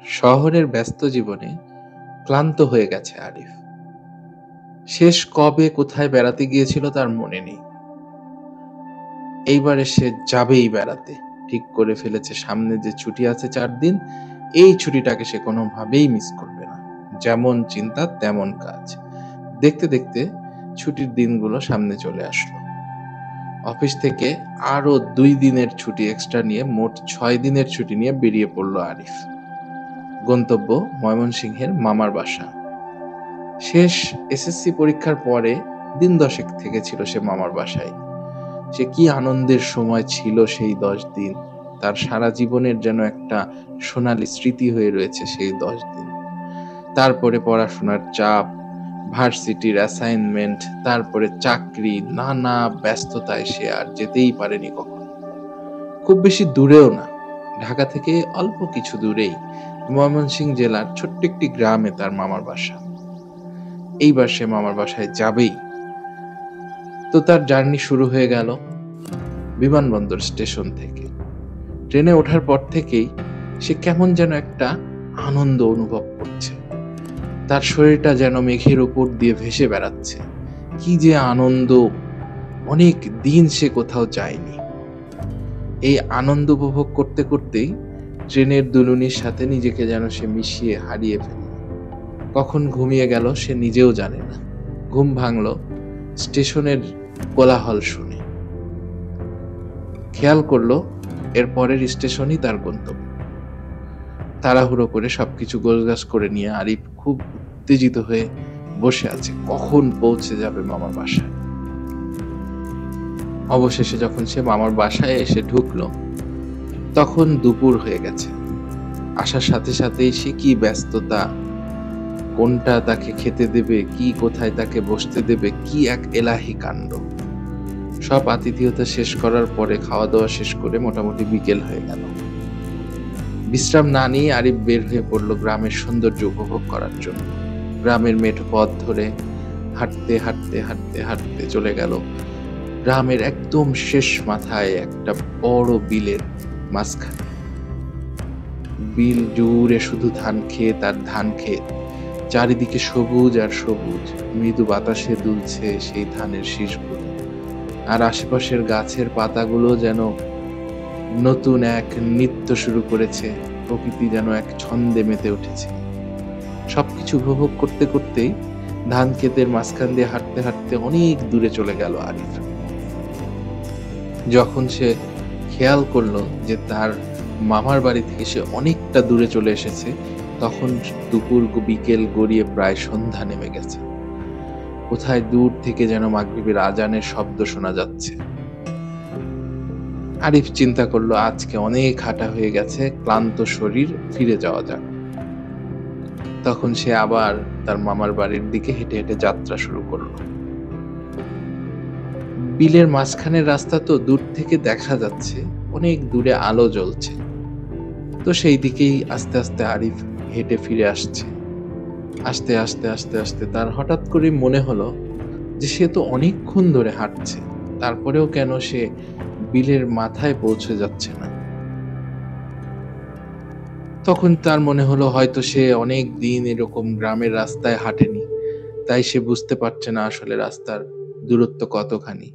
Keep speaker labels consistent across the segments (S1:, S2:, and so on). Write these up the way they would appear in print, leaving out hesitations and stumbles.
S1: শহরের ব্যস্ত জীবনে ক্লান্ত হয়ে গেছে আরিফ। শেষ কবে কোথায় বেড়াতে গিয়েছিল তার মনে নেই। এইবারে সে যাবেই বেড়াতে। ঠিক করে ফেলেছে সামনে যে ছুটি আছে ৪ দিন, এই ছুটিটাকে সে কোনোভাবেই মিস করবে না। যেমন চিন্তা তেমন কাজ। দেখতে, দেখতে ছুটির দিনগুলো সামনে চলে আসলো। অফিস থেকে আরো ২ দিনের ছুটি এক্সট্রা নিয়ে মোট ৬ দিনের ছুটি নিয়ে বেরিয়ে পড়ল আরিফ। গন্তব্য ময়মনসিংহের মামার বাসা। শেষ এসএসসি পরীক্ষার পরে দিন ১০ থেকেছিল সে মামার বাসায়। সে কি আনন্দের সময় ছিল সেই ১০ দিন। তার সারা জীবনের যেন একটা সোনালী স্মৃতি হয়ে রয়েছে সেই ১০ দিন। তারপরে পড়াশোনার চাপ, ভার্সিটির অ্যাসাইনমেন্ট, তারপরে চাকরি, নানা ব্যস্ততায় সে আর যেতেই পারেনি কখনো। খুব বেশি দূরেও না। ঢাকা থেকে অল্প কিছু দূরেই ময়মনসিংহ জেলার ছোট্ট একটি গ্রামে তার মামার বাসা। এইবার সে মামার বাসায় যাবেই। তো তার জার্নি শুরু হয়ে গেল বিমানবন্দর স্টেশন থেকে। ট্রেনে ওঠার পর থেকেই সে কেমন যেন একটা আনন্দ অনুভব করছে। তার শরীরটা যেন মেঘের উপর দিয়ে ভেসে বেড়াচ্ছে। কি যে আনন্দ! অনেক দিন সে কোথাও যায়নি। এই আনন্দ উপভোগ করতে করতেই ট্রেনের দুলুনির সাথে নিজেকে যেন সে মিশিয়ে হারিয়ে ফেলল। কখন ঘুমিয়ে গেল সে নিজেও জানে না। ঘুম ভাঙল স্টেশনের কোলাহল শুনে। খেয়াল করলো এর পরের স্টেশনই তার গন্তব্য। তাড়াহুড়ো করে সবকিছু গোছগাছ করে নিয়ে আরিফ খুব উত্তেজিত হয়ে বসে আছে কখন পৌঁছে যাবে মামার বাসায়। অবশেষে যখন সে মামার বাসায় এসে ঢুকলো তখন দুপুর হয়ে গেছে। আসার সাথে সাথেই সে কি ব্যস্ততা, কোনটা তাকে খেতে দেবে, কি কোথায় তাকে বসতে দেবে, কি এক এলাহি কাণ্ড। সব আতিথেয়তা শেষ করার পরে খাওয়া দাওয়া শেষ করে মোটামুটি বিকেল হয়ে গেল। বিশ্রাম না নিয়ে আরিফ বের হয়ে পড়ল গ্রামের সৌন্দর্য উপভোগ করার জন্য। গ্রামের মেঠো পথ ধরে হাঁটতে হাঁটতে হাঁটতে হাঁটতে চলে গেল গ্রামের একদম শেষ মাথায় একটা বড় বিলের মাঝখানে। বিল জুড়ে শুধু ধান ক্ষেত আর ধান ক্ষেত। চারিদিকে সবুজ আর সবুজ। মৃদু বাতাসে দুলছে সেই ধানের শীষগুলো। আর আশেপাশের গাছের পাতাগুলো যেন নতুন এক নৃত্য শুরু করেছে। প্রকৃতি যেন এক ছন্দে মেতে উঠেছে। সবকিছু উপভোগ করতে করতেই ধান ক্ষেতের মাঝখান দিয়ে হাঁটতে হাঁটতে অনেক দূরে চলে গেল আরিফ। যখন সে খেয়াল করলো যে তার মামার বাড়ি থেকে সে অনেকটা দূরে চলে এসেছে, তখন দুপুর বিকেল গড়িয়ে প্রায় সন্ধ্যা নেমে গেছে। কোথায় দূর থেকে যেন মাগরিবের আজানের শব্দ শোনা যাচ্ছে। আরিফ চিন্তা করলো আজকে অনেক হাঁটা হয়ে গেছে, ক্লান্ত শরীর, ফিরে যাওয়া যাক। তখন সে আবার তার মামার বাড়ির দিকে হেঁটে হেঁটে যাত্রা শুরু করলো। বিলের মাঝখানের রাস্তা তো দূর থেকে দেখা যাচ্ছে, অনেক দূরে আলো জ্বলছে। তো সেই দিকেই আস্তে আস্তে আরিফ হেঁটে ফিরে আসছে। আস্তে আস্তে আস্তে আস্তে তার হঠাৎ করে মনে হলো যে সে তো অনেকক্ষণ ধরে হাঁটছে, তারপরেও কেন সে বিলের মাথায় পৌঁছে যাচ্ছে না। তখন তার মনে হলো হয়তো সে অনেক দিন এরকম গ্রামের রাস্তায় হাঁটেনি, তাই সে বুঝতে পারছে না আসলে রাস্তার দূরত্ব কতখানি।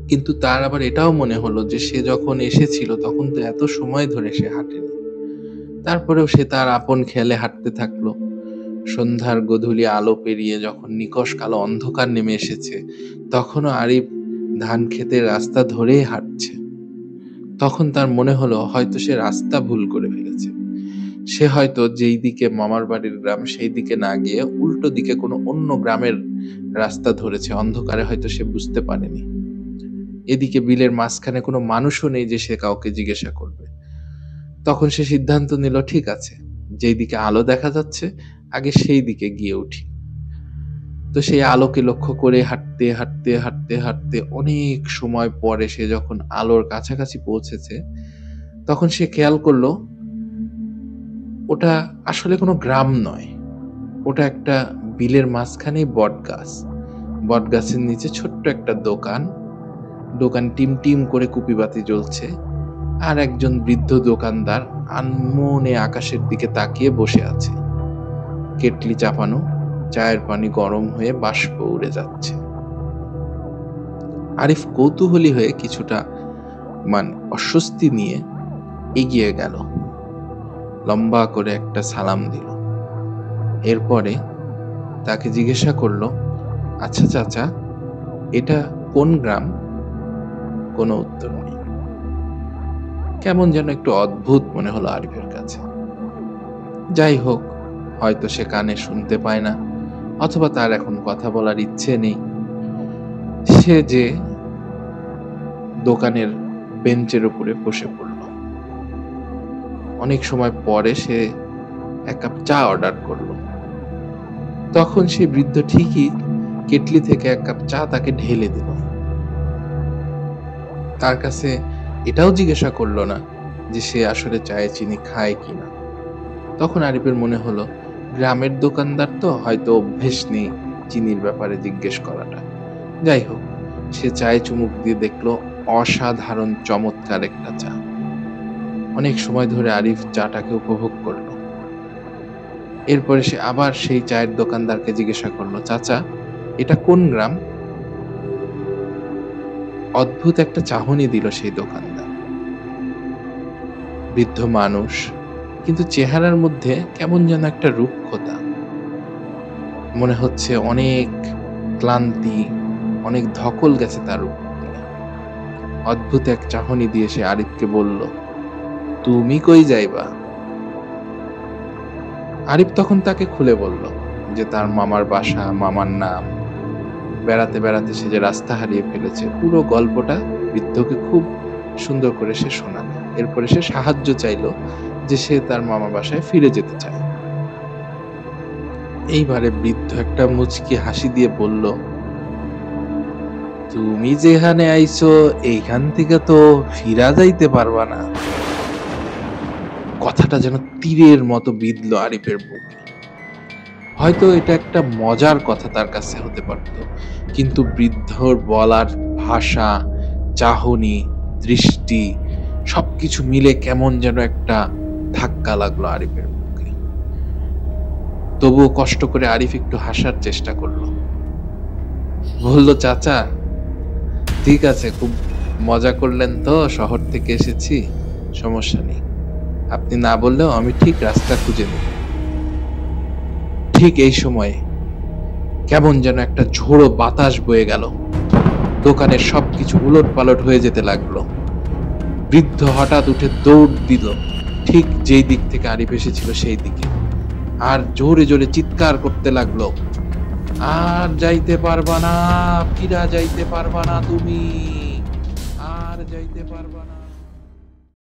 S1: কিন্তু তার আবার এটাও মনে হলো যে সে যখন এসেছিল তখন তো এত সময় ধরে সে হাঁটেনি। তারপরেও সে তার আপন খেয়ালে হাঁটতে থাকলো। সন্ধ্যার গোধূলি আলো পেরিয়ে যখন নিকষ কালো অন্ধকার নেমে এসেছে, তখনও আরিফ ধান ক্ষেতের রাস্তা ধরেই হাঁটছে। তখন তার মনে হলো হয়তো সে রাস্তা ভুল করে ফেলেছে। সে হয়তো যেই দিকে মামার বাড়ির গ্রাম সেই দিকে না গিয়ে উল্টো দিকে কোনো অন্য গ্রামের রাস্তা ধরেছে। অন্ধকারে হয়তো সে বুঝতে পারেনি। এদিকে বিলের মাঝখানে কোনো মানুষও নেই যে সে কাউকে জিজ্ঞাসা করবে। তখন সে সিদ্ধান্ত নিল ঠিক আছে, যেই দিকে আলো দেখা যাচ্ছে আগে সেই দিকে গিয়ে উঠি। তো সেই আলোকে লক্ষ্য করে হাঁটতে হাঁটতে হাঁটতে হাঁটতে অনেক সময় পরে সে যখন আলোর কাছাকাছি পৌঁছেছে, তখন সে খেয়াল করলো ওটা আসলে কোনো গ্রাম নয়। ওটা একটা বিলের মাঝখানেই বটগাছ। বটগাছের নিচে ছোট্ট একটা দোকান। দোকান টিম টিম করে কুপিবাতি জ্বলছে। আর একজন বৃদ্ধ দোকানদার আনমনে আকাশের দিকে তাকিয়ে বসে আছে। কেটলি চাপানো, চায়ের পানি গরম হয়ে বাষ্প উড়ে যাচ্ছে। আরিফ কৌতূহলী হয়ে কিছুটা অস্বস্তি নিয়ে এগিয়ে গেল, লম্বা করে একটা সালাম দিল। এরপরে তাকে জিজ্ঞাসা করলো, আচ্ছা চাচা, এটা কোন গ্রাম? কোনো উত্তর নেই। কেমন যেন একটু অদ্ভুত মনে হলো আরিফের কাছে। যাই হোক, হয়তো সে কানে শুনতে পায় না, অথবা তার এখন কথা বলার ইচ্ছে নেই। সে যে দোকানের বেঞ্চের উপরে বসে পড়ল। অনেক সময় পরে সে এক কাপ চা অর্ডার করলো। তখন সেই বৃদ্ধ ঠিকই কেটলি থেকে এক কাপ চা তাকে ঢেলে দিল। তার কাছে এটাও জিজ্ঞাসা করলো না যে সে আসলে চায়ে চিনি খায় কিনা। তখন আরিফের মনে হলো, গ্রামের দোকানদার তো হয়তো অভ্যেস নেই চিনির ব্যাপারে জিজ্ঞেস করাটা। যাই হোক, সে চায়ে চুমুক দিয়ে দেখলো অসাধারণ চমৎকার একটা চা। অনেক সময় ধরে আরিফ চাটাকে উপভোগ করলো। এরপরে সে আবার সেই চায়ের দোকানদারকে জিজ্ঞাসা করলো, চাচা, এটা কোন গ্রাম? অদ্ভুত একটা চাহনি দিল সেই দোকানদার। বৃদ্ধ মানুষ, কিন্তু চেহারার মধ্যে কেমন যেন একটা রুক্ষতা। মনে হচ্ছে অনেক ক্লান্তি, অনেক ধকল গেছে তার উপর দিয়ে। অদ্ভুত এক চাহনি দিয়ে সে আরিফকে বলল, তুমি কই যাইবা? আরিফ তখন তাকে খুলে বলল যে তার মামার বাসা, মামার নাম, বেড়াতে বেড়াতে সে যে রাস্তা হারিয়ে ফেলেছে। পুরো গল্পটা বৃদ্ধকে খুব সুন্দর করে সে শোনালো। এরপরে সে সাহায্য চাইলো যে সে তার মামা বাসায় ফিরে যেতে চায়। এইবারে বৃদ্ধ একটা মুচকি হাসি দিয়ে বলল, তুমি যেখানে আইছো এইখান থেকে তো ফিরা যাইতে পারবা না। কথাটা যেন তীরের মতো বিঁধলো আরিফের বুকে। হয়তো এটা একটা মজার কথা তার কাছে হতে পারত, কিন্তু বৃদ্ধর বলার ভাষা, চাহনি, দৃষ্টি সবকিছু মিলে কেমন যেন একটা ধাক্কা লাগলো আরিফের বুকে। তবুও কষ্ট করে আরিফ একটু হাসার চেষ্টা করলো। বলল, চাচা, ঠিক আছে, খুব মজা করলেন তো, শহর থেকে এসেছি, সমস্যা নেই, আপনি না বললেও আমি ঠিক রাস্তা খুঁজে নেব। ঠিক এই সময়ে কেমন যেন একটা ঝোড়ো বাতাস বয়ে গেল। দোকানের সবকিছু উলট পালট হয়ে যেতে লাগলো। বৃদ্ধ হঠাৎ উঠে দৌড় দিল ঠিক যেই দিক থেকে আরিফ এসেছিল সেই দিকে, আর জোরে জোরে চিৎকার করতে লাগলো, আর যাইতে পারবা না, ফিরা যাইতে পারবা না, তুমি আর যাইতে পারবা না।